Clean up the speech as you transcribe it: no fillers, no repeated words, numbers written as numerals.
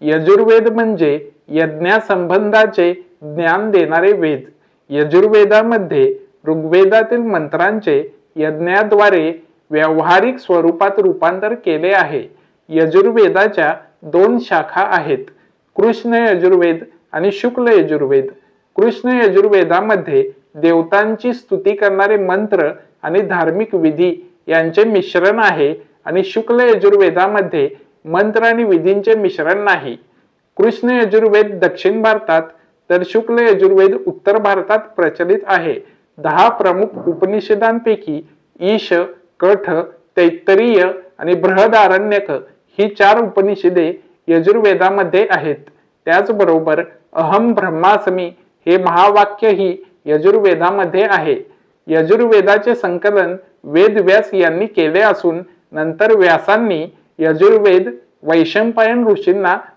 यजुर्वेद म्हणजे यज्ञासंबंधाचे ज्ञान देणारे वेद। यजुर्वेदामध्ये ऋग्वेदातील मंत्रांचे यज्ञाद्वारे व्यावहारिक स्वरूपात रूपांतर केले आहे। यजुर्वेदाच्या दोन शाखा आहेत, कृष्ण यजुर्वेद आणि शुक्ल यजुर्वेद। कृष्ण यजुर्वेदामध्ये देवतांची स्तुती करणारे मंत्र आणि धार्मिक विधी यांचे मिश्रण आहे आणि शुक्ल यजुर्वेदामध्ये मंत्र आणि विधींचे मिश्रण नाही। कृष्ण यजुर्वेद दक्षिण भारतात तर शुक्ल यजुर्वेद उत्तर भारतात प्रचलित आहे। 10 प्रमुख उपनिषदांपैकी ईश, कठ, तैत्तरीय आणि बृहदारण्यक ही 4 उपनिषदे यजुर्वेदामध्ये आहेत। त्याचबरोबर अहम ब्रह्मास्मी हे महावाक्यही यजुर्वेदामध्ये आहे। यजुर्वेदाचे संकलन वेदव्यास यांनी केले असून नंतर व्यासांनी यजुर्वेद वैशंपायन ऋषींना